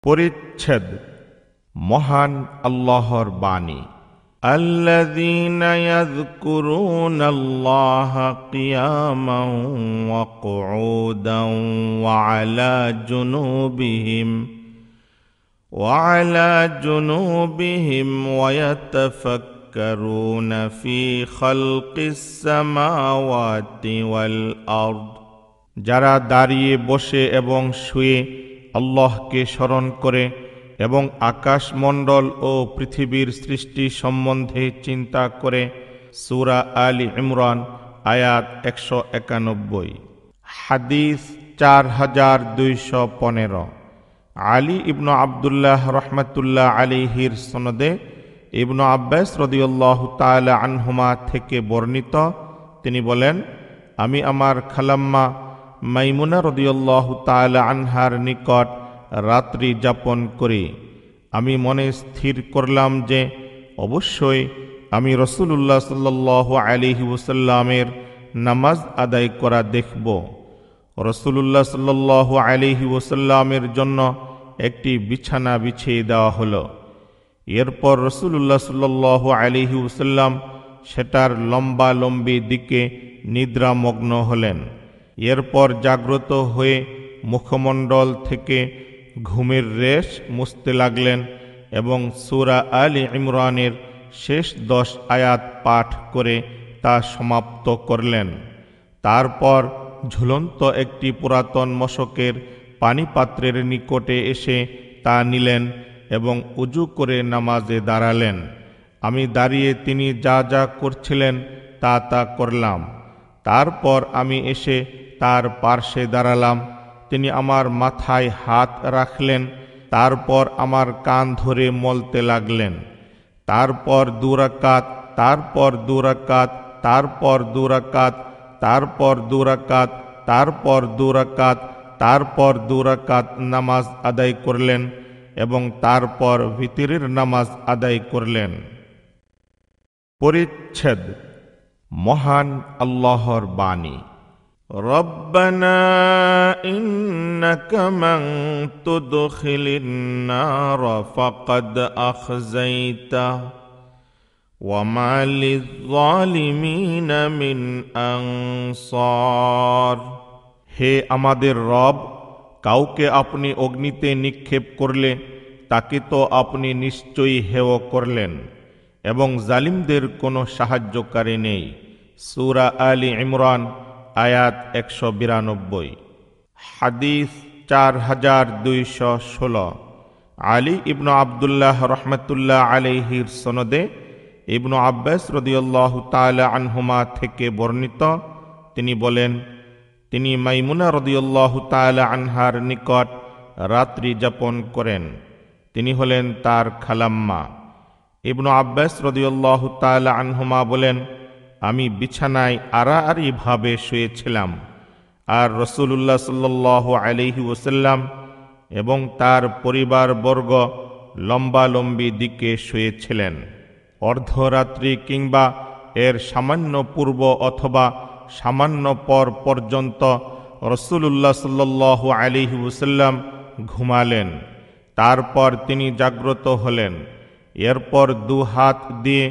পরিচ্ছেদ মহান আল্লাহর বাণী। আল্লাযীনা ইয়াযকুরুনাল্লাহা কিয়ামান ওয়া কুউদান ওয়া আলা জুনুবিহিম ওয়া ইয়াতাফাক্কারুনা ফি খালকিস সামাওয়াতি ওয়াল আরদ। যারা দাঁড়িয়ে, বসে এবং শুয়ে আল্লাহকে স্মরণ করে এবং আকাশমণ্ডল ও পৃথিবীর সৃষ্টি সম্বন্ধে চিন্তা করে। সূরা আলী ইমরান আয়াত 191। হাদিস 4215। আলী ইবনু আবদুল্লাহ রহমাতুল্লাহ আলাইহির সনদে ইবনু আব্বাস রাদিয়াল্লাহু তাআলা আনহুমা থেকে বর্ণিত, তিনি বলেন, আমি আমার খালাম্মা মাইমুনা রাদিয়াল্লাহু তাআলা আনহার নিকট রাত্রি যাপন করি। আমি মনে স্থির করলাম যে অবশ্যই আমি রাসূলুল্লাহ সাল্লাল্লাহু আলাইহি ওয়াসাল্লামের নামাজ আদায় করা দেখব। রাসূলুল্লাহ সাল্লাল্লাহু আলাইহি ওয়াসাল্লামের জন্য একটি বিছানা বিছিয়ে দেওয়া হলো। এরপর রাসূলুল্লাহ সাল্লাল্লাহু আলাইহি ওয়াসাল্লাম সেটার লম্বালম্বি দিকে নিদ্রামগ্ন হলেন। এরপর জাগ্রত হয়ে মুখমণ্ডল থেকে ঘুমের রেশ মুছতে লাগলেন এবং সূরা আলী ইমরানের শেষ 10 আয়াত পাঠ করে তা সমাপ্ত করলেন। তারপর ঝুলন্ত একটি পুরাতন মশকের পানিপাত্রের নিকটে এসে তা নিলেন এবং উজু করে নামাজে দাঁড়ালেন। আমি দাঁড়িয়ে তিনি যা যা করছিলেন তা করলাম। তারপর আমি এসে তার পার্শ্বে দাঁড়ালাম। তিনি আমার মাথায় হাত রাখলেন। তারপর আমার কান ধরে মলতে লাগলেন। তারপর 2 রাকাত, তারপর 2 রাকাত, তারপর 2 রাকাত, তারপর 2 রাকাত, তারপর 2 রাকাত, তারপর 2 রাকাত নামাজ আদায় করলেন এবং তারপর ভিতরের নামাজ আদায় করলেন। পরিচ্ছেদ মহান আল্লাহর বাণী। রব্বানা ইন্নাকা মান তুদখিলিন নার ফাকাদ আখযাইতা ওয়া মা লিয-যালিমিনা মিন আনসার। হে আমাদের রব, কাউকে আপনি অগ্নিতে নিক্ষেপ করলে তাকে তো আপনি নিশ্চয়ই হেয় করলেন এবং জালিমদের কোনো সাহায্যকারী নেই। সূরা আলী ইমরান আয়াত 192। হাদিস 4216। আলী ইবনু আবদুল্লাহ রহমাতুল্লাহ আলাইহির সনদে ইবনু আব্বাস রাদিয়াল্লাহু তাআলা আনহুমা থেকে বর্ণিত, তিনি বলেন, তিনি মাইমুনা রাদিয়াল্লাহু তাআলা আনহার নিকট রাত্রি যাপন করেন। তিনি হলেন তার খালাম্মা। ইবনু আব্বাস রাদিয়াল্লাহু তাআলা আনহুমা বলেন, আমি বিছানায় আড়াআড়ি ভাবে শুয়েছিলাম আর রাসূলুল্লাহ সাল্লাল্লাহু আলাইহি ওয়াসাল্লাম এবং তার পরিবারবর্গ লম্বালম্বি দিকে শুয়েছিলেন। অর্ধরাত্রি কিংবা এর সামান্য পূর্ব অথবা সামান্য পর পর্যন্ত রাসূলুল্লাহ সাল্লাল্লাহু আলাইহি ওয়াসাল্লাম ঘুমালেন। তারপর তিনি জাগ্রত হলেন। এরপর 2 হাত দিয়ে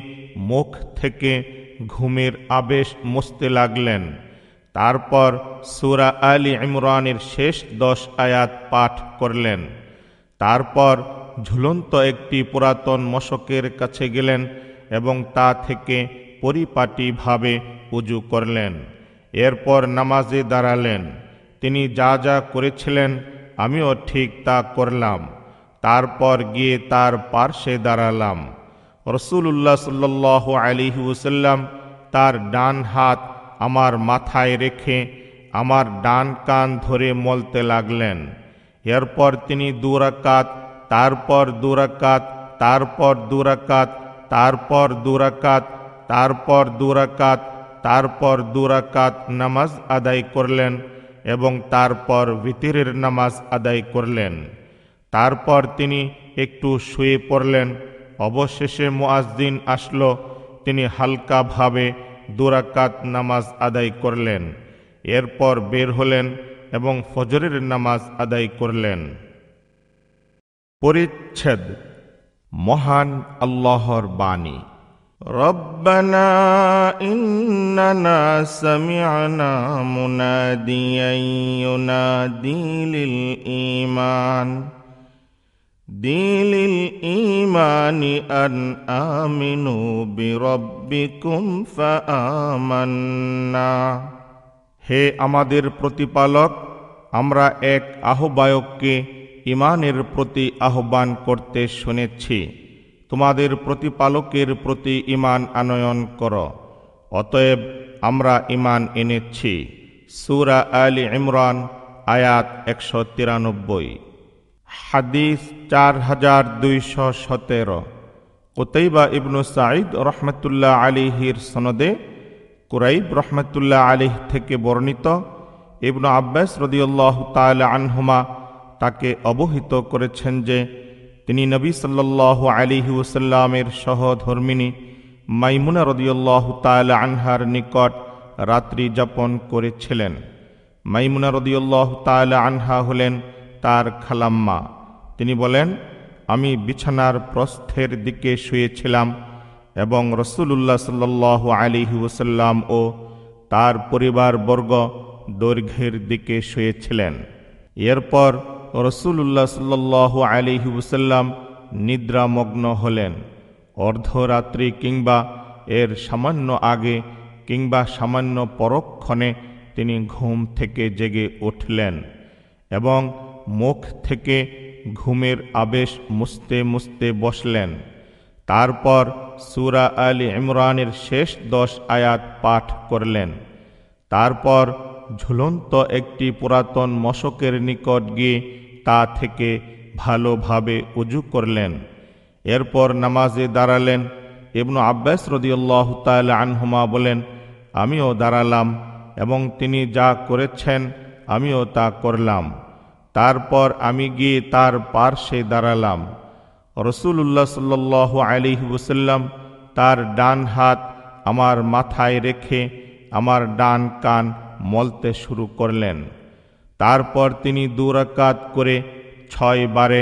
মুখ থেকে ঘুমের আবেশ মুছতে লাগলেন। তারপর সূরা আলী ইমরানের শেষ 10 আয়াত পাঠ করলেন। তারপর ঝুলন্ত একটি পুরাতন মশকের কাছে গেলেন এবং তা থেকে পরিপাটিভাবে উজু করলেন। এরপর নামাজে দাঁড়ালেন। তিনি যা যা করেছিলেন আমিও ঠিক তা করলাম। তারপর গিয়ে তার পার্শ্বে দাঁড়ালাম। রাসূলুল্লাহ সাল্লাল্লাহু আলাইহি ওয়াসাল্লাম তার ডান হাত আমার মাথায় রেখে আমার ডান কান ধরে মলতে লাগলেন। এরপর তিনি 2 রাকাত, তারপর 2 রাকাত, তারপর 2 রাকাত, তারপর 2 রাকাত, তারপর 2 রাকাত, তারপর 2 রাকাত নামাজ আদায় করলেন এবং তারপর ভিতরের নামাজ আদায় করলেন। তারপর তিনি একটু শুয়ে পড়লেন। অবশেষে মুয়াজ্জিন আসলো। তিনি হালকাভাবে 2 রাকাত নামাজ আদায় করলেন। এরপর বের হলেন এবং ফজরের নামাজ আদায় করলেন। পরিচ্ছেদ মহান আল্লাহর বাণী। রব্বানা ইন্নানা সামি'না মুনাদিয়ান ইউনাদি লিল ঈমানি আন আমিনু বিরাব্বিকুম ফাআমান্না। হে আমাদের প্রতিপালক, আমরা এক আহ্বায়ককে ঈমানের প্রতি আহ্বান করতে শুনেছি, তোমাদের প্রতিপালকের প্রতি ঈমান আনয়ন কর। অতএব আমরা ঈমান এনেছি। সূরা আলে ইমরান আয়াত 193। হাদিস 4217। কুতাইবা ইবনু সাঈদ রহমতুল্লাহ আলাইহির সনদে কুরাইব রহমতুল্লাহ আলাইহ থেকে বর্ণিত, ইবনু আব্বাস রাদিয়াল্লাহু তাআলা আনহুমা তাকে অবহিত করেছেন যে তিনি নবী সাল্লাল্লাহু আলাইহি ওয়াসাল্লামের সহধর্মিণী মাইমুনা রাদিয়াল্লাহু তাআলা আনহার নিকট রাত্রি যাপন করেছিলেন। মাইমুনা রাদিয়াল্লাহু তাআলা আনহা হলেন তার খালাম্মা। তিনি বলেন, আমি বিছানার প্রস্থের দিকে শুয়েছিলাম এবং রাসূলুল্লাহ সাল্লাল্লাহু আলাইহি ওয়াসাল্লাম ও তার পরিবারবর্গ দৈর্ঘ্যের দিকে শুয়েছিলেন। এরপর রাসূলুল্লাহ সাল্লাল্লাহু আলাইহি ওয়াসাল্লাম নিদ্রামগ্ন হলেন। অর্ধরাত্রি কিংবা এর সামান্য আগে কিংবা সামান্য পরক্ষণে তিনি ঘুম থেকে জেগে উঠলেন এবং মুখ থেকে ঘুমের আবেশ মুছতে মুছতে বসলেন। তারপর সূরা আলে ইমরানের শেষ 10 আয়াত পাঠ করলেন। তারপর ঝুলন্ত একটি পুরাতন মশকের নিকট গিয়ে তা থেকে ভালোভাবে ওযু করলেন। এরপর নামাজে দাঁড়ালেন। ইবনু আব্বাস রাদিয়াল্লাহু তাআলা আনহুমা বলেন, আমিও দাঁড়ালাম এবং তিনি যা করেছেন আমিও তা করলাম। তারপর আমি গিয়ে তার পার্শ্বে দাঁড়ালাম। রাসূলুল্লাহ সাল্লাল্লাহু আলাইহি ওয়াসাল্লাম তার ডান হাত আমার মাথায় রেখে আমার ডান কান মলতে শুরু করলেন। তারপর তিনি 2 রাকাত করে 6 বারে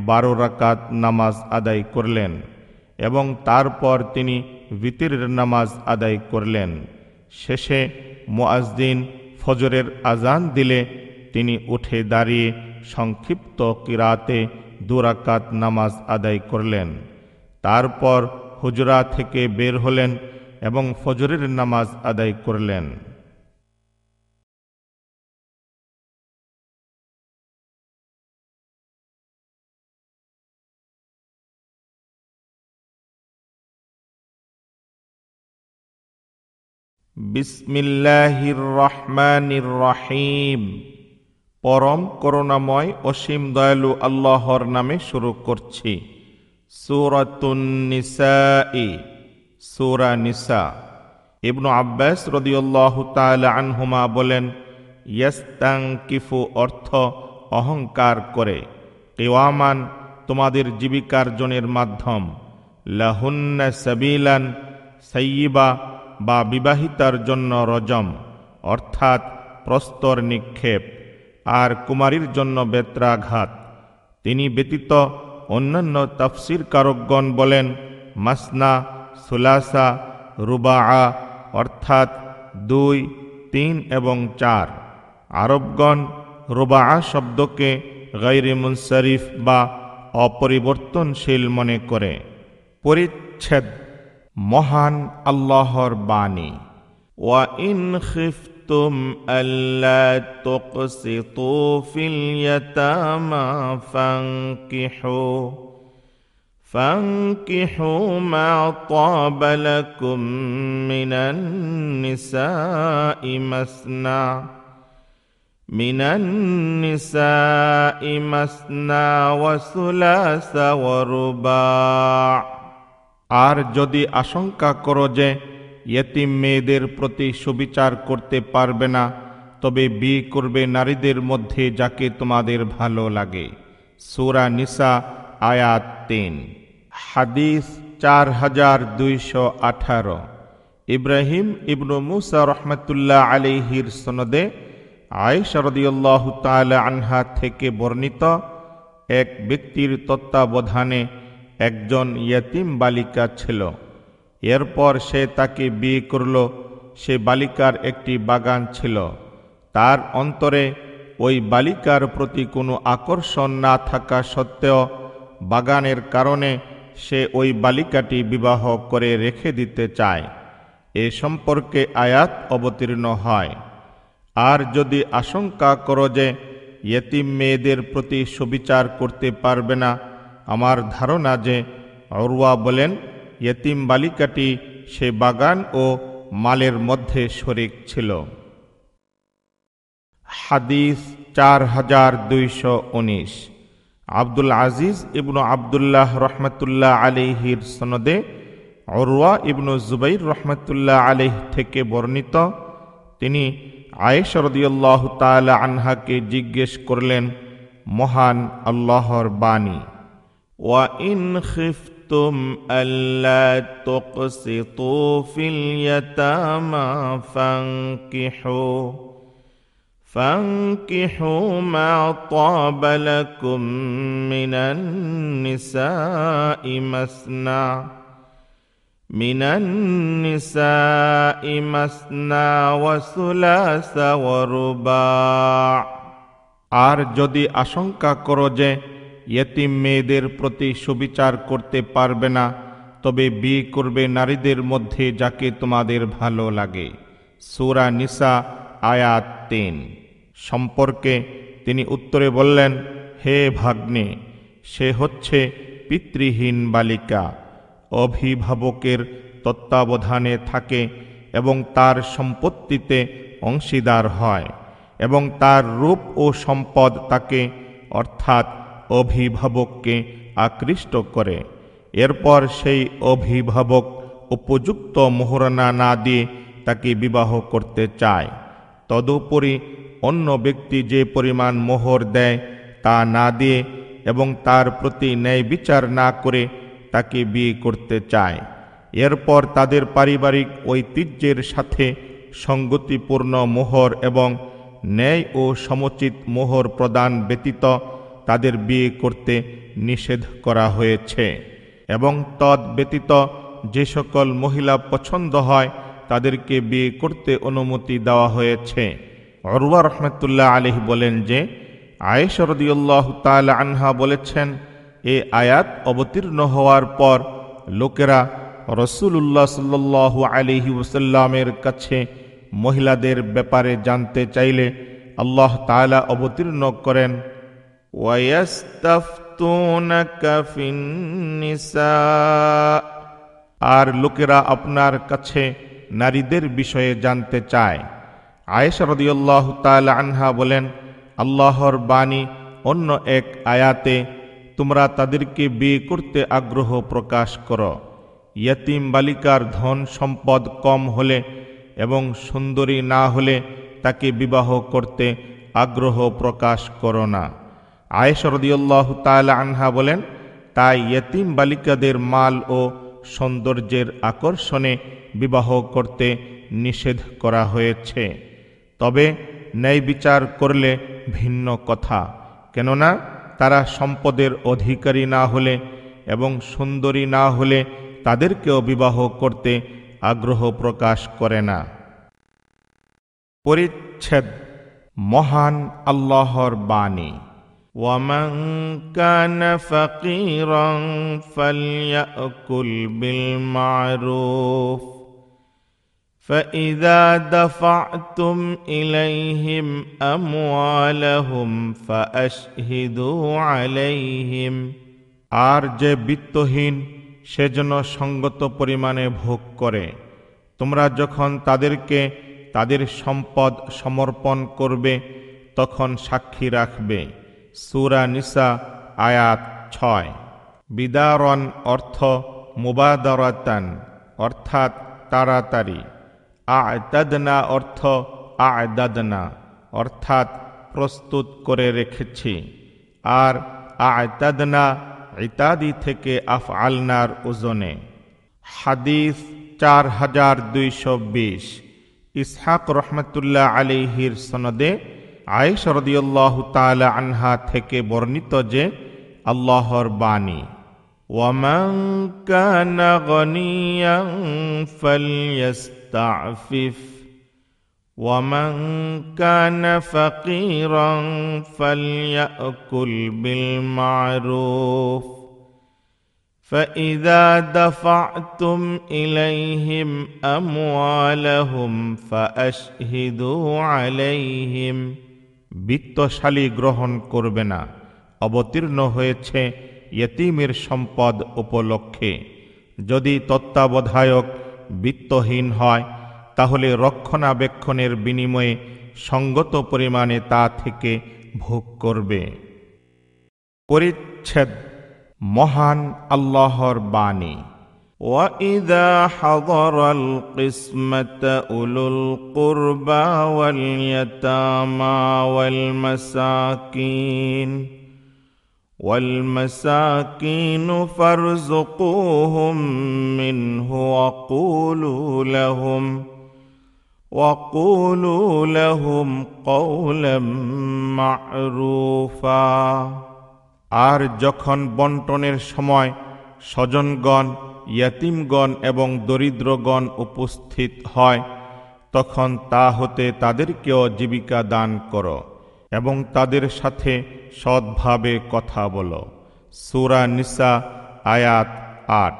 12 রাকাত নামাজ আদায় করলেন এবং তারপর তিনি বিতরের নামাজ আদায় করলেন। শেষে মুয়াজ্জিন ফজরের আজান দিলে তিনি উঠে দাঁড়িয়ে সংক্ষিপ্ত কিরাতে 2 রাকাত নামাজ আদায় করলেন। তারপর হুজরা থেকে বের হলেন এবং ফজরের নামাজ আদায় করলেন। বিসমিল্লাহির রহমানির রহিম। পরম করুণাময় অসীম দয়ালু আল্লাহর নামে শুরু করছি। সূরাতুন নিসাঈ, সূরা নিসা। ইবনু আব্বাস রাদিয়াল্লাহু তাআলা আনহুমা বলেন, ইয়াস্তানকিফু অর্থ অহংকার করে, কিওয়ামান তোমাদের জীবিকার্জনের মাধ্যম, লাহুন্না সাবিলান সাইয়্যিবা বা বিবাহিতার জন্য রজম অর্থাৎ প্রস্তর নিক্ষেপ, আর কুমারীর জন্য বেত্রাঘাত। তিনি ব্যতীত অন্যান্য তাফসীর কারকগণ বলেন মাসনা, সুলাসা, রুবাআ অর্থাৎ 2, 3 এবং 4। আরবগণ রুবাআ শব্দকে গায়রে মুনসারিফ বা অপরিবর্তনশীল মনে করে। পরিচ্ছেদ মহান আল্লাহর বাণী। ওয়া ইন খিফতুম আল্লা তুকসিতু ফিল ইয়াতামা ফানকিহু মা তাবা লাকুম মিনান নিসাই মাসনা ওয়া সুলাসা ওয়া রুবা'। আর যদি আশঙ্কা করো যে ইয়েতিম মেয়েদের প্রতি সুবিচার করতে পারবে না, তবে বিয়ে করবে নারীদের মধ্যে যাকে তোমাদের ভালো লাগে। সূরা নিসা আয়াত 3। হাদিস 4218। ইব্রাহিম ইবনু মুসা রহমতুল্লাহ আলাইহির সনদে আয়েশা রাদিয়াল্লাহু তাআলা আনহা থেকে বর্ণিত, এক ব্যক্তির তত্ত্বাবধানে একজন ইয়তীম বালিকা ছিল। এরপর সে তাকে বিয়ে করল। সে বালিকার একটি বাগান ছিল। তার অন্তরে ওই বালিকার প্রতি কোনো আকর্ষণ না থাকা সত্ত্বেও বাগানের কারণে সে ওই বালিকাটি বিবাহ করে রেখে দিতে চায়। এ সম্পর্কে আয়াত অবতীর্ণ হয়। আর যদি আশঙ্কা করো যে ইয়তীম মেয়েদের প্রতি সুবিচার করতে পারবে না, আমার ধারণা যে উরওয়া বলেন ইয়তীম বালিকাটি সে বাগান ও মালের মধ্যে শরিক ছিল। হাদিস 4219। আব্দুল আজিজ ইবনু আবদুল্লাহ রহমতুল্লাহ আলাইহির সনদে উরওয়া ইবনু জুবাইর রহমতুল্লাহ আলাইহি থেকে বর্ণিত, তিনি আয়েশা রাদিয়াল্লাহু তাআলা আনহাকে জিজ্ঞেস করলেন, মহান আল্লাহর বাণী, ওয়া ইন খিফতুম আল্লা তুকসিতু ফিল ইয়াতামা ফানকিহু মা তাবা লাকুম মিনান নিসাই মাসনা ওয়া সুলাসা ওয়া রুবা'। আর যদি আশঙ্কা করো যে ইয়তীম মেয়েদের প্রতি সুবিচার করতে পারবে না, তবে বিয়ে করবে নারীদের মধ্যে যাকে তোমাদের ভালো লাগে। সূরা নিসা আয়াত 3 সম্পর্কে তিনি উত্তরে বললেন, হে ভাগ্নে, সে হচ্ছে পিতৃহীন বালিকা, অভিভাবকের তত্ত্বাবধানে থাকে এবং তার সম্পত্তিতে অংশীদার হয় এবং তার রূপ ও সম্পদ তাকে অর্থাৎ অভিভাবককে আকৃষ্ট করে। এরপর সেই অভিভাবক উপযুক্ত মোহরানা না দিয়ে তাকে বিবাহ করতে চায়। তদুপরি অন্য ব্যক্তি যে পরিমাণ মোহর দেয় তা না দিয়ে এবং তার প্রতি ন্যায় বিচার না করে তাকে বিয়ে করতে চায়। এরপর তাদের পারিবারিক ঐতিহ্যের সাথে সঙ্গতিপূর্ণ মোহর এবং ন্যায় ও সমুচিত মোহর প্রদান ব্যতীত তাদের বিয়ে করতে নিষেধ করা হয়েছে এবং তদ ব্যতীত যে সকল মহিলা পছন্দ হয় তাদেরকে বিয়ে করতে অনুমতি দেওয়া হয়েছে। উরওয়া রাহমাতুল্লাহ আলাইহি বলেন যে আয়েশা রাদিয়াল্লাহু তাআলা আনহা বলেছেন, এ আয়াত অবতীর্ণ হওয়ার পর লোকেরা রাসূলুল্লাহ সাল্লাল্লাহু আলাইহি ওয়াসাল্লামের কাছে মহিলাদের ব্যাপারে জানতে চাইলে আল্লাহ তাআলা অবতীর্ণ করেন, ওয়ায়াস্তাফতুনাকা ফিন নিসা। আর লোকেরা আপনার কাছে নারীদের বিষয়ে জানতে চায়। আয়েশা রাদিয়াল্লাহু তাআলা আনহা বলেন, আল্লাহর বাণী অন্য এক আয়াতে, তোমরা তাদেরকে বিয়ে করতে আগ্রহ প্রকাশ করো। ইয়তীম বালিকার ধন সম্পদ কম হলে এবং সুন্দরী না হলে তাকে বিবাহ করতে আগ্রহ প্রকাশ করো না। আয়েশা রাদিয়াল্লাহু তাআলা আনহা বলেন, তাই ইয়তীম বালিকাদের মাল ও সৌন্দর্যের আকর্ষণে বিবাহ করতে নিষেধ করা হয়েছে। তবে ন্যায় বিচার করলে ভিন্ন কথা, কেননা তারা সম্পদের অধিকারী না হলে এবং সুন্দরী না হলে তাদেরকেও বিবাহ করতে আগ্রহ প্রকাশ করে না। পরিচ্ছেদ মহান আল্লাহর বাণী, ওয়ামান কানা ফাকিরান ফালইয়াকুল বিল মারুফ فإذا دفعتم إليهم أموالهم فأشهدوا عليهم। আর যে বিত্তহীন সে যেন সঙ্গত পরিমাণে ভোগ করে। তোমরা যখন তাদেরকে তাদের সম্পদ সমর্পণ করবে তখন সাক্ষী রাখবে। সূরা নিসা আয়াত 6। বিদারন অর্থ মুবাদারাতান অর্থাৎ তাড়াতাড়ি। আ'তাদনা অর্থ আ'দাদনা অর্থাৎ প্রস্তুত করে রেখেছি। আর আ'তাদনা ইত্যাদি থেকে আফআলনার ওজনে। হাদিস 4220। ইসহাক রহমতুল্লাহ আলাইহির সনদে আয়েশা রাদিয়াল্লাহু তাআলা আনহা থেকে বর্ণিত যে আল্লাহর বাণী। ওয়ামান কানা গনিয়ান ফালইস্তাফিফ ওয়ামান কানা ফাকিরান ফালইয়াকুল বিল মা'রুফ فإذا دفعتم إليهم أموالهم فأشهدوا عليهم বিত্তশালী গ্রহণ করবে না, অবতীর্ণ হয়েছে ইয়েতিমের সম্পদ উপলক্ষে। যদি তত্ত্বাবধায়ক বিত্তহীন হয় তাহলে রক্ষণাবেক্ষণের বিনিময়ে সঙ্গত পরিমাণে তা থেকে ভোগ করবে। পরিচ্ছেদ মহান আল্লাহর বাণী। وَإِذَا حَضَرَ الْقِسْمَةَ أُولُو الْقُرْبَى وَالْيَتَامَى وَالْمَسَاكِينُ فَارْزُقُوهُم مِّنْهُ وَقُولُوا لَهُمْ قَوْلًا مَّعْرُوفًا। আর যখন বন্টনের সময় স্বজনগণ, ইয়াতীমগণ এবং দরিদ্রগণ উপস্থিত হয়, তখন তা হতে তাদেরকেও জীবিকা দান করো এবং তাদের সাথে সৎভাবে কথা বলো। সূরা নিসা আয়াত ৮।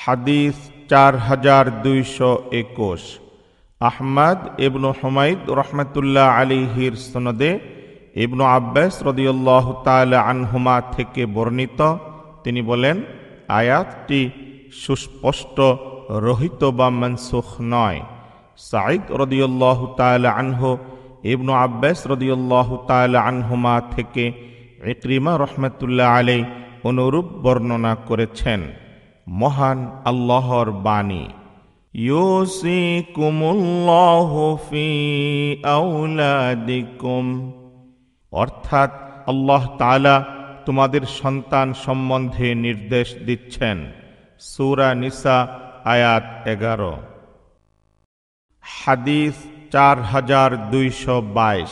হাদিস 4221। আহমদ ইবনু হুমাইদ রহমতুল্লাহ আলাইহির সনদে ইবনু আব্বাস রাদিয়াল্লাহু তাআলা আনহুমা থেকে বর্ণিত, তিনি বলেন, আয়াতটি সুস্পষ্ট, রহিত বা মনসুখ নয়। সাঈদ রাদিয়াল্লাহু তাআলা আনহু ইবনু আব্বাস রাদিয়াল্লাহু তাআলা আনহুমা থেকে ইকরিমা রাহমাতুল্লাহ আলাইহি অনুরূপ বর্ণনা করেছেন। মহান আল্লাহর বাণী। ইউসিকুমুল্লাহু ফি আওলাদিকুম, অর্থাৎ আল্লাহ তাআলা তোমাদের সন্তান সম্বন্ধে নির্দেশ দিচ্ছেন। সূরা নিসা আয়াত 11। হাদিস 4222।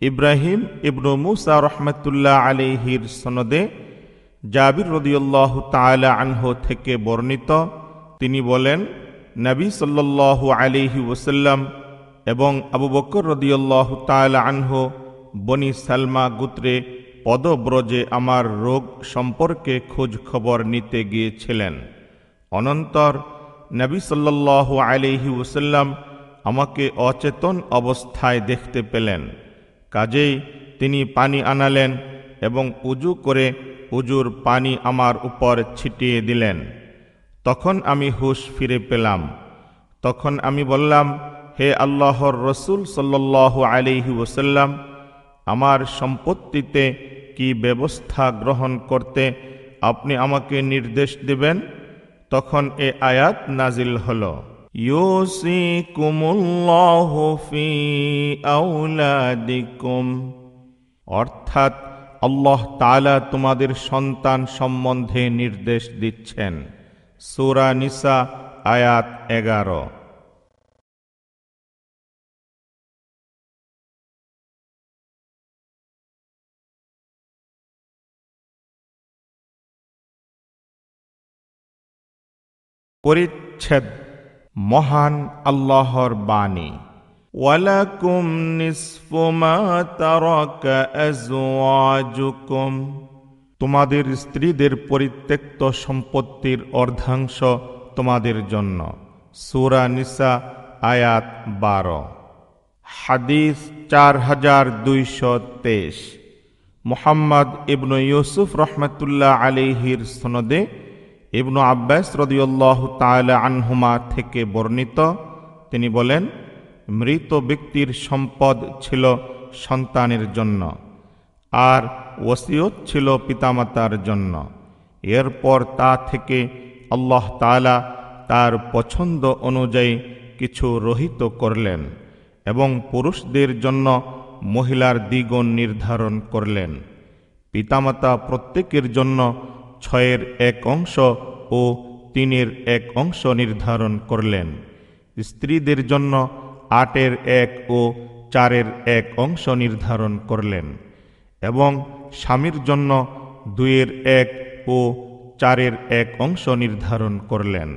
ইব্রাহিম ইবনু মুসা রহমতুল্লাহ আলাইহির সনদে জাবির রাদিয়াল্লাহু তাআলা আনহু থেকে বর্ণিত, তিনি বলেন, নবী সাল্লাল্লাহু আলাইহি ওয়াসাল্লাম এবং আবু বকর রাদিয়াল্লাহু তাআলা আনহু বনি সালমা গোত্রে পদব্রজে আমার রোগ সম্পর্কে খোঁজ খবর নিতে গিয়েছিলেন। অনন্তর নবী সাল্লাল্লাহু আলাইহি ওয়াসাল্লাম আমাকে অচেতন অবস্থায় দেখতে পেলেন। কাজেই তিনি পানি আনালেন এবং উজু করে উজুর পানি আমার উপর ছিটিয়ে দিলেন। তখন আমি হুঁশ ফিরে পেলাম। তখন আমি বললাম, হে আল্লাহর রসূল সাল্লাল্লাহু আলাইহি ওয়াসাল্লাম, আমার সম্পত্তিতে কি ব্যবস্থা গ্রহণ করতে আপনি আমাকে নির্দেশ দেবেন? তখন এ আয়াত নাজিল হলো, ইউসিকুমুল্লাহু ফি আওলাদিকুম, অর্থাৎ আল্লাহ তাআলা তোমাদের সন্তান সম্বন্ধে নির্দেশ দিচ্ছেন। সূরা নিসা আয়াত 11। পরিচ্ছেদ মহান আল্লাহর বাণী। ওয়ালাকুম নিসফু মা তারাকা আজওয়াজুকুম, তোমাদের স্ত্রীদের পরিত্যক্ত সম্পত্তির অর্ধাংশ তোমাদের জন্য। সূরা নিসা আয়াত 12। হাদিস 4223। মুহাম্মদ ইবনু ইউসুফ রহমতুল্লাহ আলাইহির সনদে ইবনু আব্বাস রাদিয়াল্লাহু তাআলা আনহুমা থেকে বর্ণিত, তিনি বলেন, মৃত ব্যক্তির সম্পদ ছিল সন্তানের জন্য, আর ওসিয়ত ছিল পিতামাতার জন্য। এরপর তা থেকে আল্লাহ তাআলা তার পছন্দ অনুযায়ী কিছু রহিত করলেন এবং পুরুষদের জন্য মহিলার দ্বিগুণ নির্ধারণ করলেন। পিতামাতা প্রত্যেকের জন্য 6-এর 1 অংশ ও 3-এর 1 অংশ নির্ধারণ করলেন। স্ত্রীদের জন্য 8-এর 1 ও 4-এর 1 অংশ নির্ধারণ করলেন এবং স্বামীর জন্য 2/1 ও 4/1 অংশ নির্ধারণ করলেন।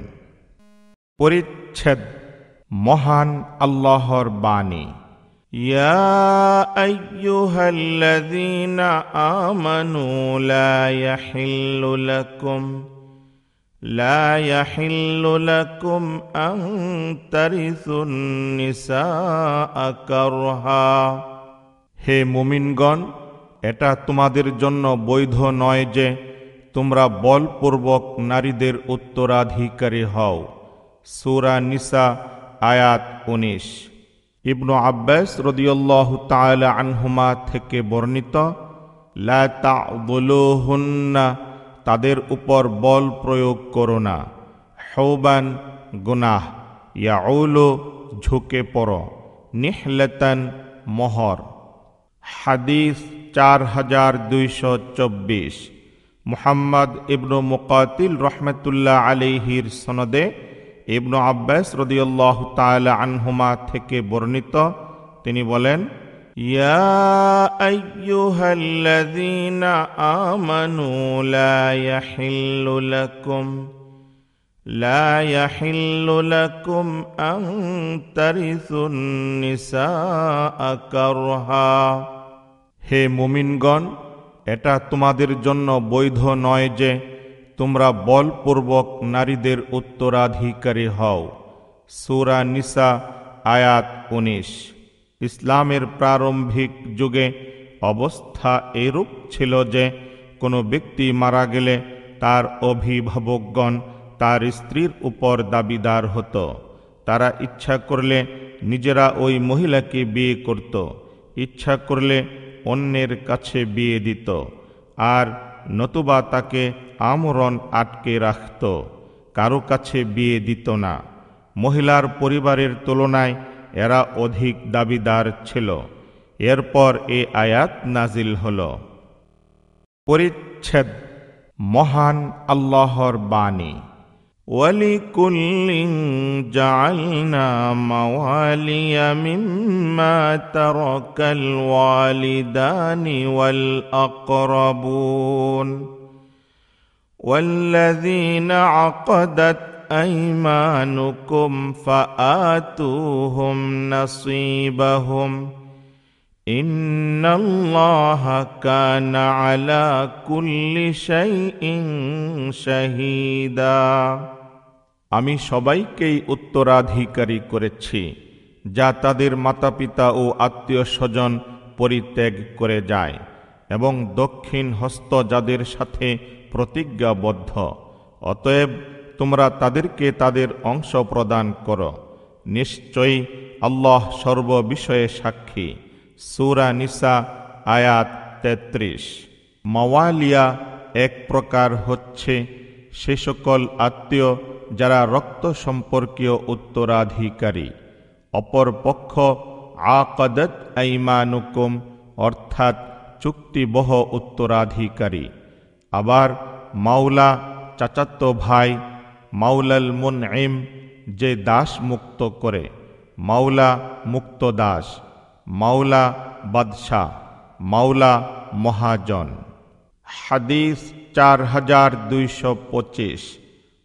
পরিচ্ছেদ মহান আল্লাহর বাণী। ইয়া আইয়ুহাল্লাযীনা আমানু লা ইয়াহিল্লু লাকুম আন তারিসুন নিসাআ কারহা। হে মুমিনগণ, এটা তোমাদের জন্য বৈধ নয় যে তোমরা বলপূর্বক নারীদের উত্তরাধিকারী হও। সূরা নিসা আয়াত 19। ইবনু আব্বাস রাদিয়াল্লাহু তাআলা আনহুমা থেকে বর্ণিত, লা তা'দুলুহুন্না, তাদের উপর বল প্রয়োগ করো না। হৌবান গুনাহ, ইয়াউলু ঝুঁকে পড়ো, নিহলাতান মোহর। হাদিস 4224। মুহাম্মদ ইবনু মুকাতিল রহমাতুল্লাহ আলাইহির সনদে ইবনু আব্বাস রাদিয়াল্লাহু তাআলা আনহুমা থেকে বর্ণিত, তিনি বলেন, ইয়া আইয়ুহাল্লাযীনা আমানু লা ইয়াহিল্লু লাকুম আন তারিসুন নিসাআ কারহা। হে মুমিনগণ, এটা তোমাদের জন্য বৈধ নয় যে তোমরা বলপূর্বক নারীদের উত্তরাধিকারী হও। সূরা নিসা আয়াত 19। ইসলামের প্রারম্ভিক যুগে অবস্থা এরূপ ছিল যে কোনো ব্যক্তি মারা গেলে তার অভিভাবকগণ তার স্ত্রীর উপর দাবিদার হতো। তারা ইচ্ছা করলে নিজেরা ওই মহিলাকে বিয়ে করত, ইচ্ছা করলে অন্যের কাছে বিয়ে দিত, আর নতুবা তাকে আমরণ আটকে রাখত, কারো কাছে বিয়ে দিত না। মহিলার পরিবারের তুলনায় এরা অধিক দাবিদার ছিল। এরপর এ আয়াত নাজিল হল। পরিচ্ছেদ মহান আল্লাহর বাণী। ওয়ালিকুল্লিন জাআলনা মাওয়ালিয়া মিম্মা তারাকাল ওয়ালিদানি ওয়াল আকরাবুন ওয়াল্লাযীনা আকাদাত আইমানুকুম ফাআতুহুম নাসীবাহুম ইন্নাল্লাহা কানা আলা কুল্লি শাইইন শাহীদা। আমি সবাইকেই উত্তরাধিকারী করেছি যা তাদের মাতাপিতা ও আত্মীয় স্বজন পরিত্যাগ করে যায়, এবং দক্ষিণ হস্ত যাদের সাথে প্রতিজ্ঞাবদ্ধ। অতএব তোমরা তাদেরকে তাদের অংশ প্রদান করো। নিশ্চয়ই আল্লাহ সর্ববিষয়ে সাক্ষী। সূরা নিসা আয়াত 33। মাওয়ালিয়া এক প্রকার হচ্ছে সে সকল আত্মীয় যারা রক্ত সম্পর্কীয় উত্তরাধিকারী। অপর পক্ষ আকাদাত আইমানুকুম, অর্থাৎ চুক্তিবহ উত্তরাধিকারী। আবার মাওলা চাচাতো ভাই, মাওলাল মুনঈম যে দাস মুক্ত করে, মাওলা মুক্ত দাস, মাওলা বাদশাহ, মাওলা মহাজন। হাদিস 4225।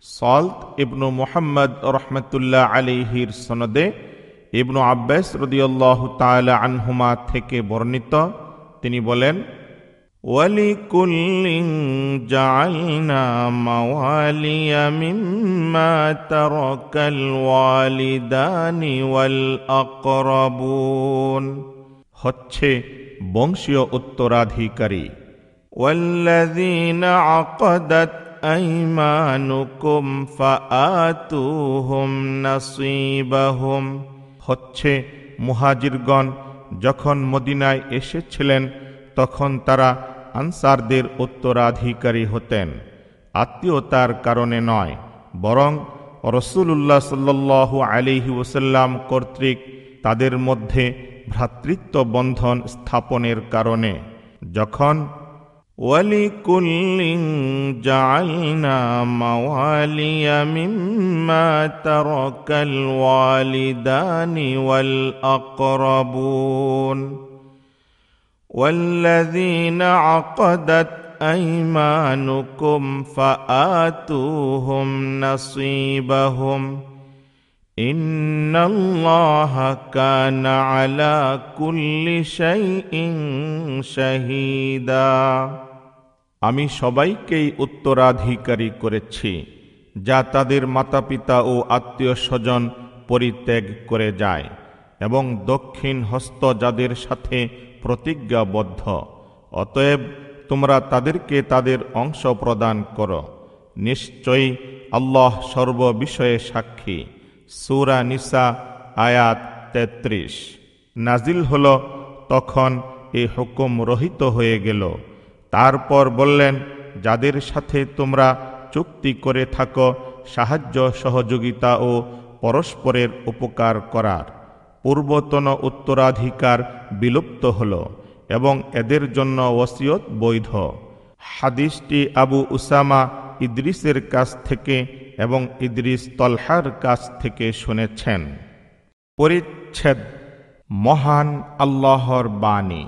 সলত ইবনু মুহাম্মদ রহমতুল্লাহ আলাইহির সনদে ইবনু আব্বাস রাদিয়াল্লাহু তাআলা আনহুমা থেকে বর্ণিত, তিনি বলেন, ওয়ালিকুল্লিন জাআলনা মাওয়ালিয়া মিম্মা তারাকাল ওয়ালিদানি ওয়াল আকরাবুন, হচ্ছে বংশীয় উত্তরাধিকারী। ওয়াল্লাযীনা আকাদাত আইমানুকুম ফাআতুহুম নাসীবাহুম, হচ্ছে মুহাজিরগণ যখন মদিনায় এসেছিলেন তখন তারা আনসারদের উত্তরাধিকারী হতেন, আত্মীয়তার কারণে নয়, বরং রাসূলুল্লাহ সাল্লাল্লাহু আলাইহি ওয়াসাল্লাম কর্তৃক তাদের মধ্যে ভ্রাতৃত্ব বন্ধন স্থাপনের কারণে। যখন ওয়ালিকুল্লিন জাআলনা মাওয়ালিয়া মিম্মা তারাকাল ওয়ালিদানি ওয়াল আকরাবুন والذين عقدت أيمانكم فآتوهم نصيبهم إن الله كان على كل شيء شهيدا। আমি সবাইকেই উত্তরাধিকারী করেছি যা তাদের মাতাপিতা ও আত্মীয় স্বজন পরিত্যাগ করে যায় এবং দক্ষিণ হস্ত যাদের সাথে প্রতিজ্ঞাবদ্ধ, অতএব তোমরা তাদেরকে তাদের অংশ প্রদান করো। নিশ্চয়ই আল্লাহ সর্ববিষয়ে সাক্ষী। সূরা নিসা আয়াত ৩৩। নাজিল হল তখন এ হুকুম রহিত হয়ে গেল। তারপর বললেন, যাদের সাথে তোমরা চুক্তি করে থাকো সাহায্য সহযোগিতা ও পরস্পরের উপকার করার, পূর্বতন উত্তরাধিকার বিলুপ্ত হল এবং এদের জন্য ওসিয়ত বৈধ। হাদিসটি আবু উসামা ইদ্রিসের কাছ থেকে এবং ইদ্রিস তলহার কাছ থেকে শুনেছেন। পরিচ্ছেদ মহান আল্লাহর বাণী।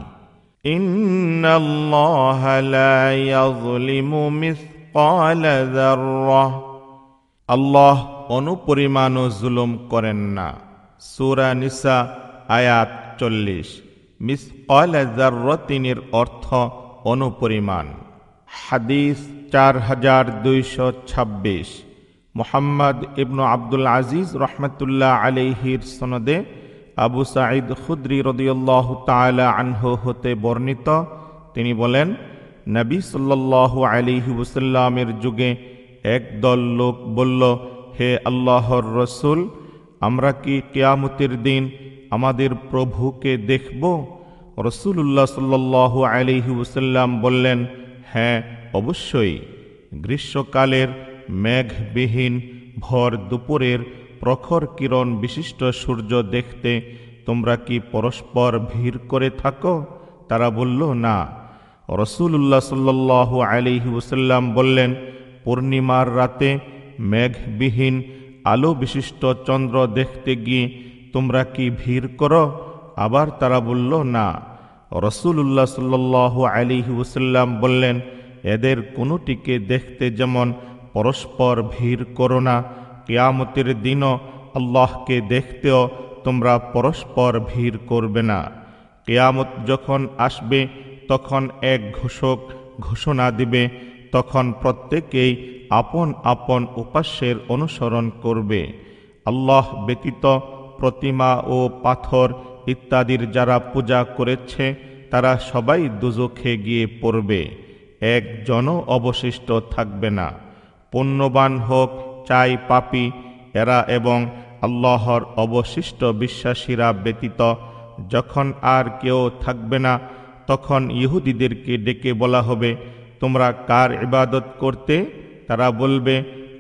ইন্নাল্লাহা লা ইয়াযলিমু মিসকালা যাররাহ, আল্লাহ অনুপরিমাণও জুলুম করেন না। সূরা নিসা আয়াত ৪০। মিসকালা যাররাতিনের অর্থ অনুপরিমাণ। হাদিস ৪২২৬। মুহাম্মদ ইবনু আব্দুল আজিজ রহমতুল্লাহ আলাইহির সনদে আবু সাঈদ খুদরি রাদিয়াল্লাহু তাআলা আনহু হতে বর্ণিত, তিনি বলেন, নবী সাল্লাল্লাহু আলাইহি ওয়াসাল্লামের যুগে একদল লোক বলল, হে আল্লাহর রসূল, আমরা কি কিয়ামতের দিন আমাদের প্রভুকে দেখব? রাসূলুল্লাহ সাল্লাল্লাহু আলাইহি ওয়াসাল্লাম বললেন, হ্যাঁ অবশ্যই। গ্রীষ্মকালের মেঘবিহীন ভর দুপুরের প্রখর কিরণ বিশিষ্ট সূর্য দেখতে তোমরা কি পরস্পর ভিড় করে থাকো? তারা বলল, না। রাসূলুল্লাহ সাল্লাল্লাহু আলাইহি ওয়াসাল্লাম বললেন, পূর্ণিমার রাতে মেঘবিহীন আলো বিশিষ্ট চন্দ্র দেখতে গিয়ে তোমরা কি ভিড় করো? আবার তারা বলল, না। রাসূলুল্লাহ সাল্লাল্লাহু আলাইহি ওয়াসাল্লাম বললেন, এদের কোনোটিকে দেখতে যেমন পরস্পর ভিড় করো না, কিয়ামতের দিনও আল্লাহকে দেখতেও তোমরা পরস্পর ভিড় করবে না। কিয়ামত যখন আসবে তখন এক ঘোষক ঘোষণা দিবে, তখন প্রত্যেকেই আপন আপন উপাস্যের অনুসরণ করবে। আল্লাহ ব্যতীত প্রতিমা ও পাথর ইত্যাদির যারা পূজা করেছে তারা সবাই দুজখে গিয়ে পড়বে, একজনও অবশিষ্ট থাকবে না। পুণ্যবান হোক চাই পাপী, এরা এবং আল্লাহর অবশিষ্ট বিশ্বাসীরা ব্যতীত যখন আর কেউ থাকবে না, তখন ইহুদিদেরকে ডেকে বলা হবে, তোমরা কার ইবাদত করতে? তারা বলবে,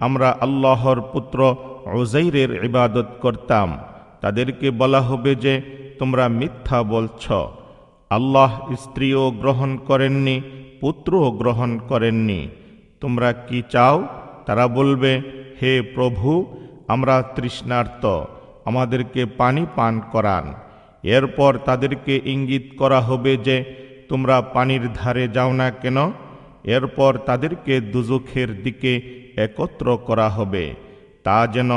আমরা আল্লাহর পুত্র উযাইরের ইবাদত করতাম। তাদেরকে বলা হবে যে, তোমরা মিথ্যা বলছ। আল্লাহ স্ত্রীও গ্রহণ করেননি, পুত্রও গ্রহণ করেননি। তোমরা কি চাও? তারা বলবে, হে প্রভু, আমরা তৃষ্ণার্ত, আমাদেরকে পানি পান করান। এরপর তাদেরকে ইঙ্গিত করা হবে যে, তোমরা পানির ধারে যাও না কেন? এরপর তাদেরকে দুজখের দিকে একত্র করা হবে, তা যেন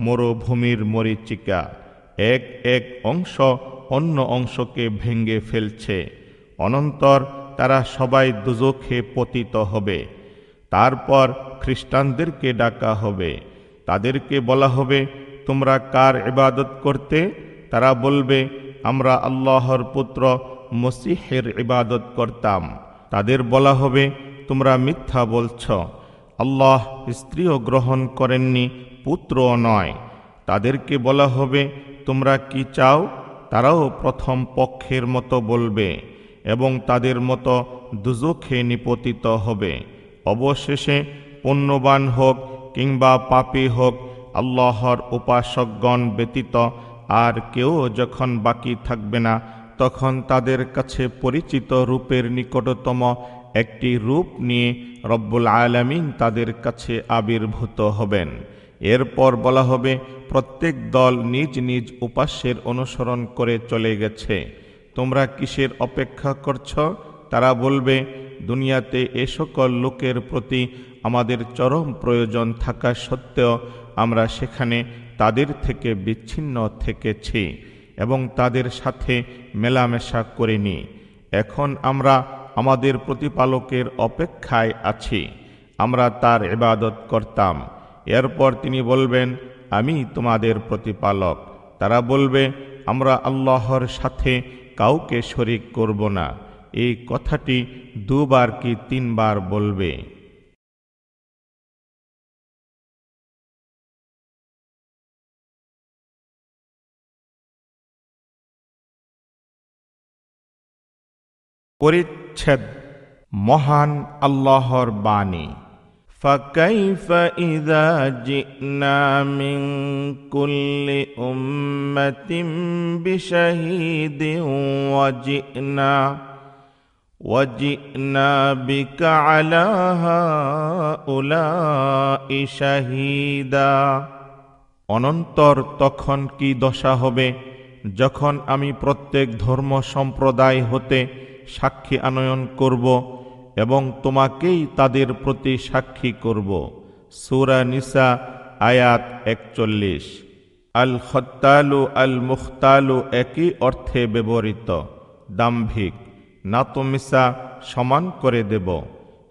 মরুভূমির মরীচিকা, এক এক অংশ অন্য অংশকে ভেঙে ফেলছে। অনন্তর তারা সবাই দুজখে পতিত হবে। তারপর খ্রিস্টানদেরকে ডাকা হবে, তাদেরকে বলা হবে, তোমরা কার ইবাদত করতে? তারা বলবে, আমরা আল্লাহর পুত্র মসীহের ইবাদত করতাম। তাদের বলা হবে, তোমরা মিথ্যা বলছ, আল্লাহ স্ত্রীও গ্রহণ করেননি, পুত্রও নয়। তাদেরকে বলা হবে, তোমরা কি চাও? তারাও প্রথম পক্ষের মতো বলবে এবং তাদের মতো দুজখে নিপতিত হবে। অবশেষে পুণ্যবান হোক কিংবা পাপী হোক, আল্লাহর উপাসকগণ ব্যতীত আর কেউ যখন বাকি থাকবে না, তখন তাদের কাছে পরিচিত রূপের নিকটতম একটি রূপ নিয়ে রব্বুল আলামিন তাদের কাছে আবির্ভূত হবেন। এরপর বলা হবে, প্রত্যেক দল নিজ নিজ উপাস্যের অনুসরণ করে চলে গেছে, তোমরা কিসের অপেক্ষা করছ? তারা বলবে, দুনিয়াতে এ সকল লোকের প্রতি আমাদের চরম প্রয়োজন থাকা সত্ত্বেও আমরা সেখানে তাদের থেকে বিচ্ছিন্ন থেকেছি এবং তাদের সাথে মেলামেশা করিনি। এখন আমরা আমাদের প্রতিপালকের অপেক্ষায় আছি, আমরা তার ইবাদত করতাম। এরপর তিনি বলবেন, আমি তোমাদের প্রতিপালক। তারা বলবে, আমরা আল্লাহর সাথে কাউকে শরীক করব না। এই কথাটি 2 বার কি 3 বার বলবে। পরিচ্ছেদ মহান আল্লাহর বাণী। فَكَيْفَ إِذَا جِئْنَا مِنْ كُلِّ أُمَّةٍ بِشَهِيدٍ وَجِئْنَا بِكَ عَلَى هَؤُلَاءِ شَهِيدًا। অনন্তর তখন কি দশা হবে যখন আমি প্রত্যেক ধর্ম সম্প্রদায় হতে সাক্ষী আনয়ন করব এবং তোমাকেই তাদের প্রতি সাক্ষী করব। সূরা নিসা আয়াত 41। আল খত্তালু আল মুখতালু একই অর্থে ব্যবহৃত। দাম্ভিক, নাতমিসা সমান করে দেব,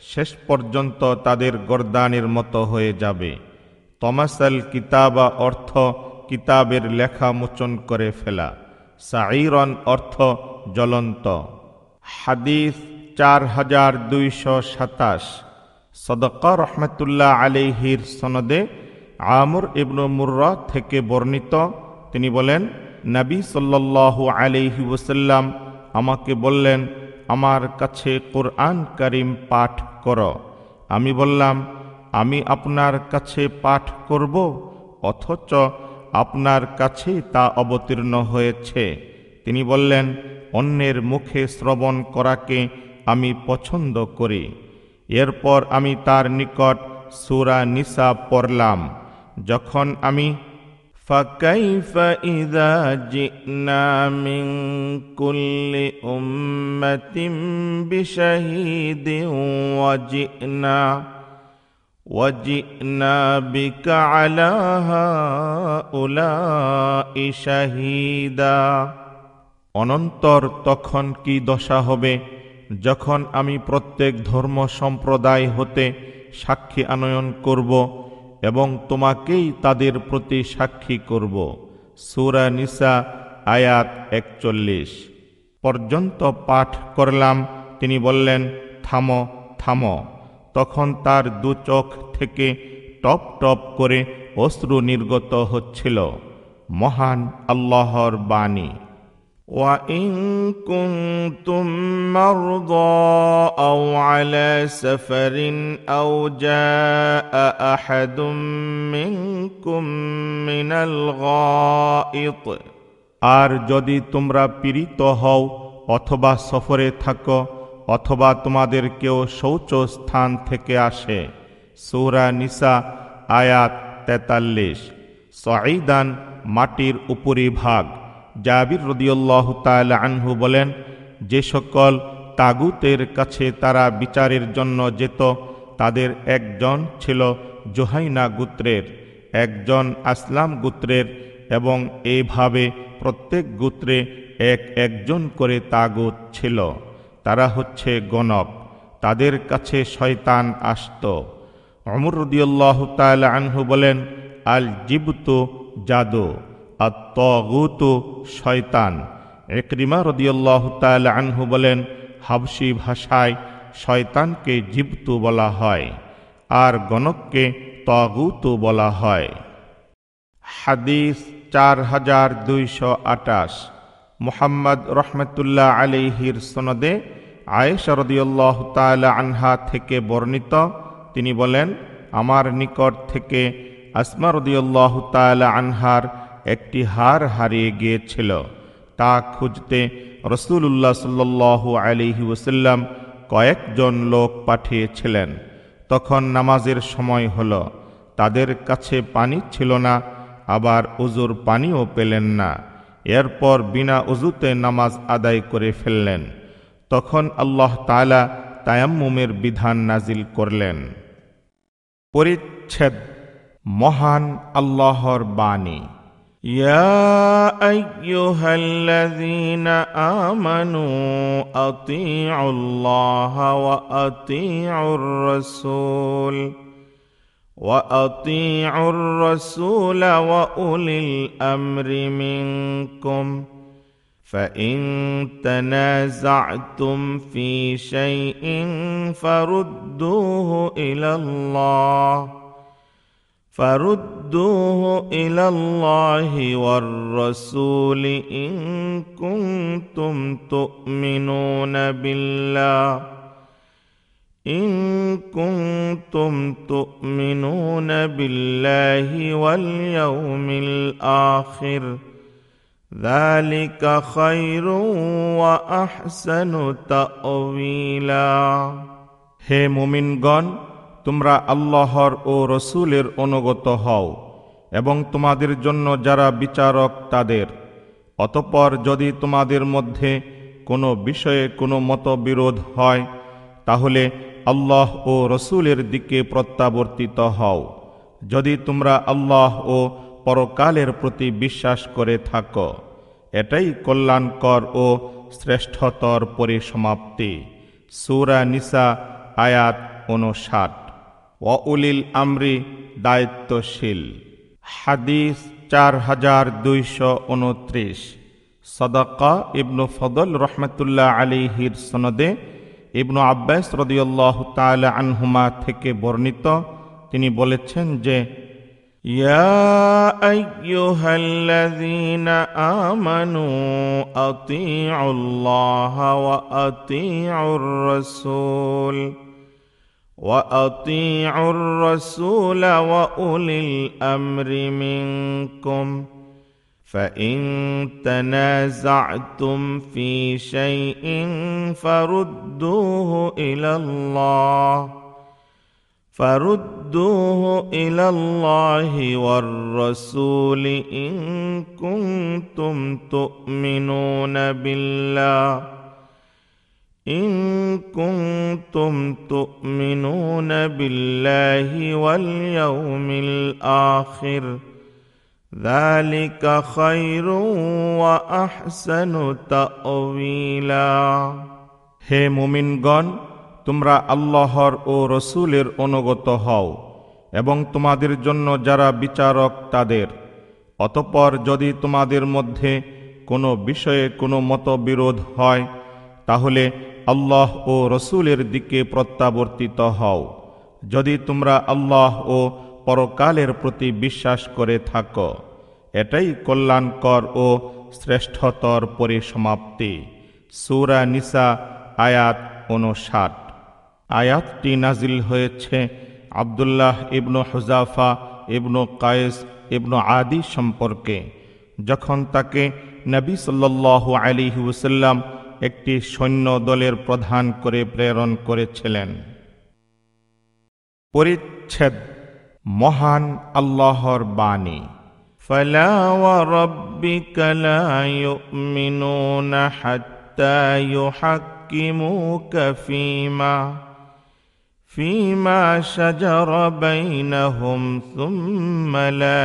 শেষ পর্যন্ত তাদের গর্দানের মতো হয়ে যাবে। তমাসাল কিতাবা অর্থ কিতাবের লেখা মোচন করে ফেলা। সাঈরন অর্থ জ্বলন্ত। হাদিস 4227। সদকা রহমতুল্লাহ আলাইহির সনদে আমর ইবনু মুররা থেকে বর্ণিত, তিনি বলেন, নবী সাল্লাল্লাহু আলাইহি ওয়াসাল্লাম আমাকে বললেন, আমার কাছে কুরআন কারীম পাঠ করো। আমি বললাম, আমি আপনার কাছে পাঠ করব, অথচ আপনার কাছে তা অবতীর্ণ হয়েছে। তিনি বললেন, অন্যের মুখে শ্রবণ করাকে আমি পছন্দ করি। এরপর আমি তার নিকট সূরা নিসা পড়লাম। যখন আমি فَكَيْفَ إِذَا جِئْنَا مِنْ كُلِّ أُمَّةٍ بِشَهِيدٍ وَجِئْنَا بِكَ عَلَى هَؤُلَاءِ شَهِيدًا। অনন্তর তখন কি দশা হবে যখন আমি প্রত্যেক ধর্ম সম্প্রদায় হতে সাক্ষী আনয়ন করব এবং তোমাকেই তাদের প্রতি সাক্ষী করব। সূরা নিসা আয়াত 41 পর্যন্ত পাঠ করলাম। তিনি বললেন, থামো থামো। তখন তার 2 চোখ থেকে টপ টপ করে অশ্রু নির্গত হচ্ছিল। মহান আল্লাহর বাণী। وَإِن كُنتُم مَّرْضَىٰ أَوْ عَلَىٰ سَفَرٍ أَوْ جَاءَ أَحَدٌ مِّنكُم مِّنَ الْغَائِطِ। আর যদি তোমরা পীড়িত হও অথবা সফরে থাকো অথবা তোমাদের কেউ শৌচ স্থান থেকে আসে। সূরা নিসা আয়াত 43। সাঈদান মাটির উপরিভাগ। জাবির রাদিয়াল্লাহু তাআলা আনহু বলেন, যে সকল তাগুতের কাছে তারা বিচারের জন্য যেত তাদের একজন ছিল জুহাইনা গোত্রের, একজন আসলাম গোত্রের এবং এইভাবে প্রত্যেক গোত্রে একজন করে তাগুত ছিল। তারা হচ্ছে গণক। তাদের কাছে শয়তান আসত। ওমর রাদিয়াল্লাহু তাআলা আনহু বলেন, আল জিবতু জাদু, আত-তাগুতু শয়তান। ইকরিমা রাদিয়াল্লাহু তাআলা আনহু বলেন, হাবশী ভাষায় শয়তানকে জিবতু বলা হয় আর গণককে তাগুতু বলা হয়। হাদিস 4228। মুহাম্মদ রহমতুল্লাহ আলাইহির সনদে আয়েশা রাদিয়াল্লাহু তাআলা আনহা থেকে বর্ণিত, তিনি বলেন, আমার নিকট থেকে আসমা রাদিয়াল্লাহু তাআলা আনহার একটি হার হারিয়ে গিয়েছিল। তা খুঁজতে রাসূলুল্লাহ সাল্লাল্লাহু আলাইহি ওয়াসাল্লাম কয়েকজন লোক পাঠিয়েছিলেন। তখন নামাজের সময় হলো। তাদের কাছে পানি ছিল না, আবার উজুর পানিও পেলেন না। এরপর বিনা উজুতে নামাজ আদায় করে ফেললেন। তখন আল্লাহ তাআলা তায়াম্মুমের বিধান নাজিল করলেন। পরিচ্ছেদ মহান আল্লাহর বাণী। ইয়া আইয়ুহাল্লাযীনা আমানু আতিউল্লাহা ওয়া আতিউর রাসূল وأطيعوا الرسول وأولي الأمر منكم فإن تنازعتم في شيء فردوه إلى الله والرسول إن كنتم تؤمنون بالله واليوم الآخر ذلك خير وأحسن تأويلا। হে মুমিনগণ, তোমরা আল্লাহর ও রসূলের অনুগত হও এবং তোমাদের জন্য যারা বিচারক তাদের। অতঃপর যদি তোমাদের মধ্যে কোনো বিষয়ে কোনো মতবিরোধ হয়, তাহলে আল্লাহ ও রসূলের দিকে প্রত্যাবর্তিত হও, যদি তোমরা আল্লাহ ও পরকালের প্রতি বিশ্বাস করে থাকো। এটাই কল্যাণকর ও শ্রেষ্ঠতর পরিসমাপ্তি। সূরা নিসা আয়াত 59। ওয়াউলিল আমরি দায়িত্বশীল। হাদিস 4229। সাদাকা ইবনু ফদল রহমতুল্লাহ আলাইহির সনদে ইবনু আব্বাস রাদিয়াল্লাহু তাআলা আনহুমা থেকে বর্ণিত, তিনি বলেছেন যে, ইয়া আইয়ুহাল্লাযীনা আমানু আতিউল্লাহা ওয়া আতিউর রাসূল ওয়া উলিল আমরি মিনকুম فإن تنازعتم في شيء فردوه إلى الله والرسول إن كنتم تؤمنون بالله واليوم الآخر ذلك خير وأحسن تأويلا। হে মুমিনগণ, তোমরা আল্লাহর ও রসূলের অনুগত হও এবং তোমাদের জন্য যারা বিচারক তাদের। অতঃপর যদি তোমাদের মধ্যে কোনো বিষয়ে কোনো মতবিরোধ হয়, তাহলে আল্লাহ ও রসূলের দিকে প্রত্যাবর্তিত হও, যদি তোমরা আল্লাহ ও পরকালের প্রতি বিশ্বাস করে থাকো। এটাই কল্যাণকর ও শ্রেষ্ঠতর পরিসমাপ্তি। সূরা নিসা আয়াত 59। আয়াতটি নাজিল হয়েছে আব্দুল্লাহ ইবনু হুযাফা ইবনু কায়েস ইবনু আদি সম্পর্কে, যখন তাকে নবী সাল্লাল্লাহু আলাইহি ওয়াসাল্লাম একটি সৈন্য দলের প্রধান করে প্রেরণ করেছিলেন। পরিচ্ছেদ মহান আল্লাহর বাণী। ফালা ওয়া রাব্বিকা লা ইউমিনুনা হাত্তা ইউহাক্কিমুকা ফীমা শাজারা বাইনাহুম সুম্মা লা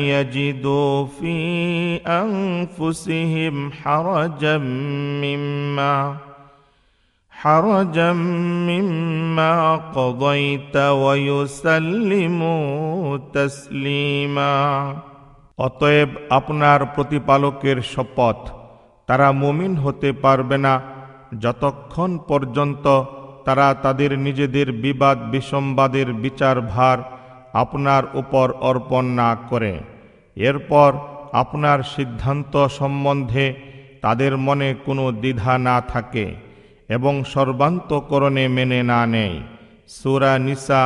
ইয়াজিদু ফী আনফুসিহিম হারাজাম মিম্মা কযাইতা ওয়া ইউসাল্লিমু তাসলিমা। অতএব আপনার প্রতিপালকের শপথ, তারা মুমিন হতে পারবে না যতক্ষণ পর্যন্ত তারা তাদের নিজেদের বিবাদ বিসম্বাদের বিচারভার আপনার উপর অর্পণ না করে, এরপর আপনার সিদ্ধান্ত সম্বন্ধে তাদের মনে কোনো দ্বিধা না থাকে এবং সর্বান্তকরণে মেনে না নেয়। সূরা নিসা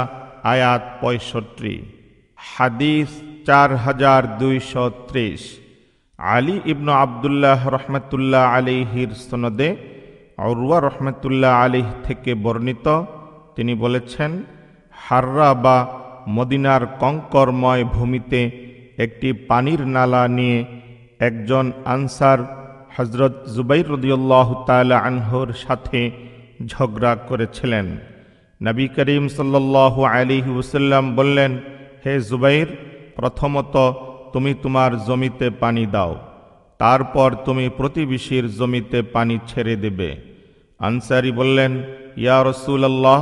আয়াত 65। হাদিস 4230। আলী ইবনু আবদুল্লাহ রহমতুল্লাহ আলাইহির সনদে উরওয়া রহমতুল্লাহ আলাইহি থেকে বর্ণিত, তিনি বলেছেন, হাররা বা মদিনার কঙ্করময় ভূমিতে একটি পানির নালা নিয়ে একজন আনসার হযরত জুবাইর রাদিয়াল্লাহু তাআলা আনহুর সাথে ঝগড়া করেছিলেন। নবী করিম সাল্লাল্লাহু আলাইহি ওয়াসাল্লাম বললেন, হে জুবাইর, প্রথমত তুমি তোমার জমিতে পানি দাও, তারপর তুমি প্রতিবেশীর জমিতে পানি ছেড়ে দেবে। আনসারী বললেন, ইয়া রাসূলুল্লাহ,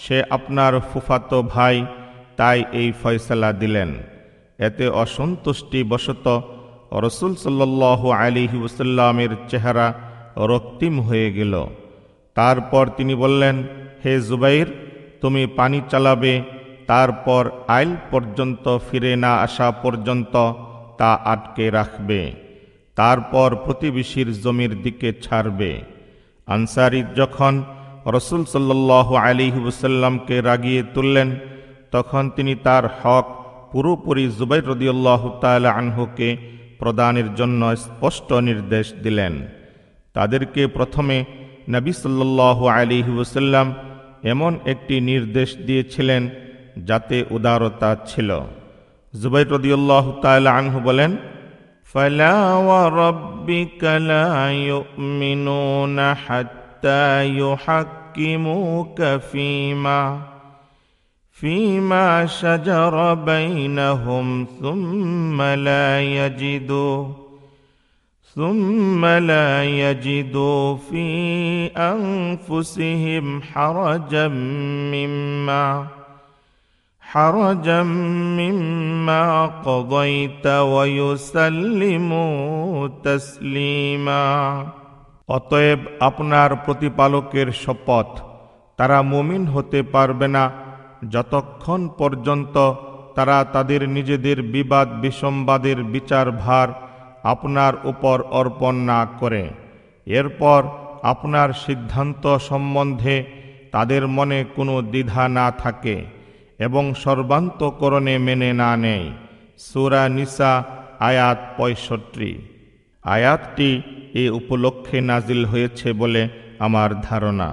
সে আপনার ফুফাতো ভাই, তাই এই ফয়সালা দিলেন। এতে অসন্তুষ্টি বশত রাসূল সাল্লাল্লাহু আলাইহি ওয়াসাল্লামের চেহারা রক্তিম হয়ে গেল। তারপর তিনি বললেন, হে জুবাইর, তুমি পানি চালাবে, তারপর আইল পর্যন্ত ফিরে না আসা পর্যন্ত তা আটকে রাখবে, তারপর প্রতিবেশীর জমির দিকে ছাড়বে। আনসারী যখন রাসূল সাল্লাল্লাহু আলাইহি ওয়াসাল্লামকে রাগিয়ে তুললেন, তখন তিনি তার হক পুরোপুরি জুবাইর রাদিয়াল্লাহু তাআলা আনহুকে প্রদানের জন্য স্পষ্ট নির্দেশ দিলেন। তাদেরকে প্রথমে নবী সাল্লাল্লাহু আলাইহি ওয়াসাল্লাম এমন একটি নির্দেশ দিয়েছিলেন যাতে উদারতা ছিল। জুবাইর রাদিয়াল্লাহু তাআলা আনহু বলেন, ফালা ওয়া রাব্বিকা লা ইউমিনুনা হাত্তা ইউহাক্কিমুকা ফীমা শাজারা বাইনাহুম ثم لا يجدوا في أنفسهم حرجا مما قضيت ويسلموا تسليما। অতএব আপনার প্রতিপালকের শপথ, তারা মুমিন হতে পারবে না যতক্ষণ পর্যন্ত তারা তাদের নিজেদের বিবাদ বিসম্বাদের বিচার ভার আপনার উপর অর্পণ না করে, এরপর আপনার সিদ্ধান্ত সম্বন্ধে তাদের মনে কোনো দ্বিধা না থাকে এবং সর্বান্তকরণে মেনে না নেয়। সূরা নিসা আয়াত 65। আয়াতটি এ উপলক্ষে নাজিল হয়েছে বলে আমার ধারণা।